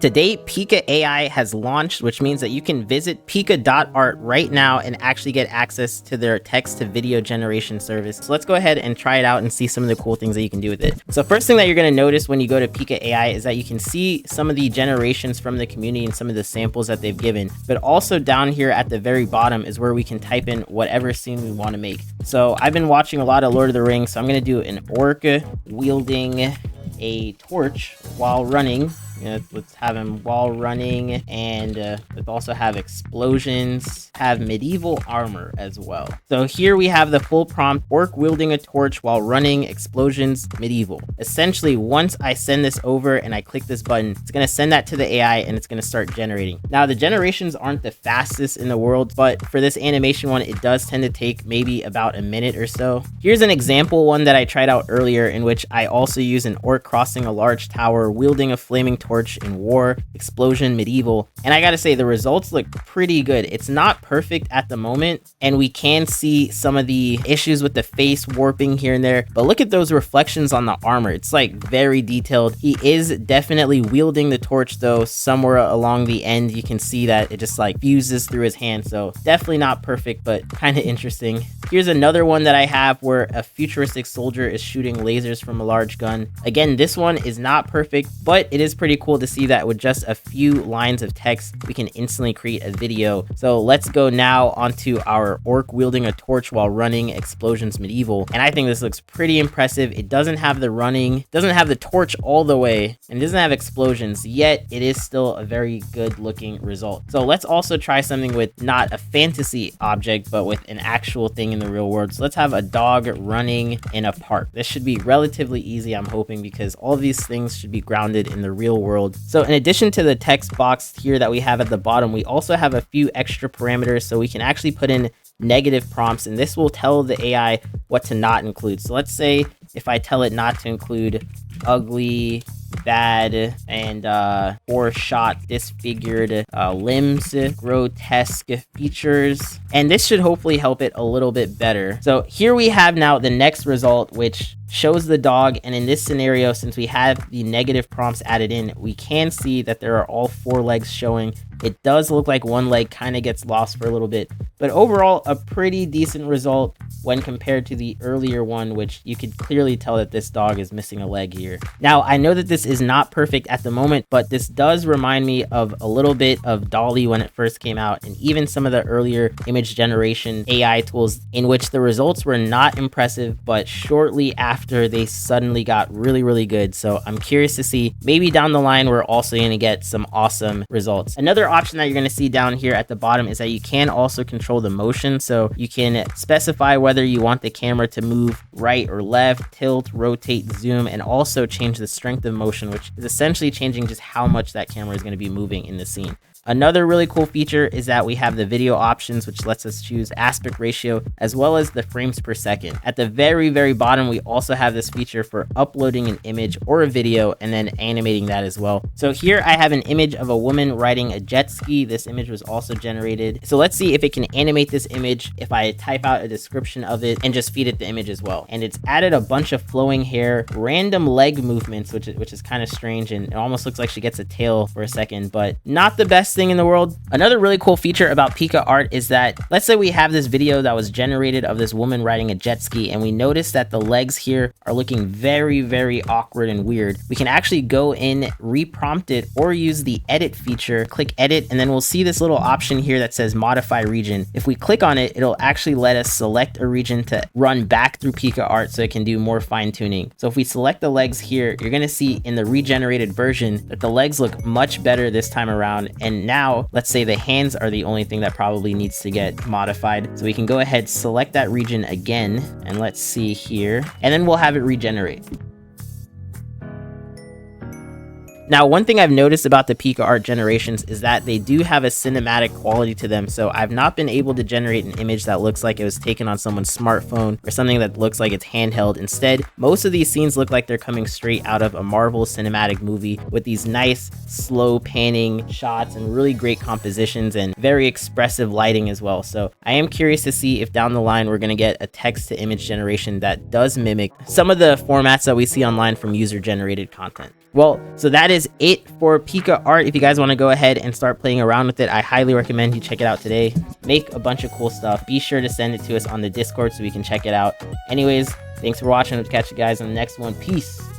To date, Pika AI has launched, which means that you can visit pika.art right now and actually get access to their text to video generation service. So let's go ahead and try it out and see some of the cool things that you can do with it. So first thing that you're going to notice when you go to Pika AI is that you can see some of the generations from the community and some of the samples that they've given. But also down here at the very bottom is where we can type in whatever scene we want to make. So I've been watching a lot of Lord of the Rings, so I'm going to do an orc wielding a torch while running. Let's have him while running, and let's also have explosions, have medieval armor as well. So here we have the full prompt: orc wielding a torch while running, explosions, medieval. Essentially, once I send this over and I click this button, it's going to send that to the AI and it's going to start generating. Now, the generations aren't the fastest in the world, but for this animation one, it does tend to take maybe about a minute or so. Here's an example one that I tried out earlier, in which I also use an orc crossing a large tower, wielding a flaming torch in war, explosion, medieval, and I gotta say the results look pretty good. It's not perfect at the moment, and we can see some of the issues with the face warping here and there, but look at those reflections on the armor. It's like very detailed. He is definitely wielding the torch though. Somewhere along the end you can see that it just like fuses through his hand, so definitely not perfect, but kind of interesting. Here's another one that I have where a futuristic soldier is shooting lasers from a large gun. Again, this one is not perfect, but it is pretty cool to see that with just a few lines of text we can instantly create a video. So let's go now onto our orc wielding a torch while running, explosions, medieval, and I think this looks pretty impressive. It doesn't have the running, doesn't have the torch all the way, and it doesn't have explosions, yet it is still a very good looking result. So let's also try something with not a fantasy object but with an actual thing in the real world. So let's have a dog running in a park. This should be relatively easy, I'm hoping, because all of these things should be grounded in the real world. So in addition to the text box here that we have at the bottom, we also have a few extra parameters, so we can actually put in negative prompts, and this will tell the AI what to not include. So let's say if I tell it not to include ugly, bad, and foreshot, disfigured limbs, grotesque features, and this should hopefully help it a little bit better. So here we have now the next result, which shows the dog, and in this scenario, since we have the negative prompts added in, we can see that there are all four legs showing. It does look like one leg kind of gets lost for a little bit, but overall a pretty decent result when compared to the earlier one, which you could clearly tell that this dog is missing a leg here. Now, I know that this is not perfect at the moment, but this does remind me of a little bit of DALL-E when it first came out, and even some of the earlier image generation AI tools, in which the results were not impressive, but shortly after they suddenly got really, really good. So I'm curious to see, maybe down the line we're also going to get some awesome results. Another option that you're going to see down here at the bottom is that you can also control the motion. So you can specify whether you want the camera to move right or left, tilt, rotate, zoom, and also change the strength of motion, which is essentially changing just how much that camera is going to be moving in the scene. Another really cool feature is that we have the video options, which lets us choose aspect ratio as well as the frames per second. At the very, very bottom, we also have this feature for uploading an image or a video and then animating that as well. So here I have an image of a woman riding a jet ski. This image was also generated. So let's see if it can animate this image if I type out a description of it and just feed it the image as well. And it's added a bunch of flowing hair, random leg movements, which is kind of strange, and it almost looks like she gets a tail for a second, but not the best thing in the world. Another really cool feature about Pika art is that, let's say we have this video that was generated of this woman riding a jet ski, and we notice that the legs here are looking very, very awkward and weird. We can actually go in, reprompt it, or use the edit feature, click edit, and then we'll see this little option here that says modify region. If we click on it, it'll actually let us select a region to run back through Pika art so it can do more fine tuning. So if we select the legs here, you're going to see in the regenerated version that the legs look much better this time around, and now let's say the hands are the only thing that probably needs to get modified. So we can go ahead, select that region again, and let's see here, and then we'll have it regenerate. Now, one thing I've noticed about the Pika art generations is that they do have a cinematic quality to them, so I've not been able to generate an image that looks like it was taken on someone's smartphone or something that looks like it's handheld. Instead, most of these scenes look like they're coming straight out of a Marvel cinematic movie with these nice, slow panning shots and really great compositions and very expressive lighting as well. So I am curious to see if down the line we're going to get a text-to-image generation that does mimic some of the formats that we see online from user-generated content. Well, so that is is it for Pika art. If you guys want to go ahead and start playing around with it, I highly recommend you check it out today. Make a bunch of cool stuff. Be sure to send it to us on the Discord so we can check it out. Anyways, thanks for watching. We'll catch you guys on the next one. Peace.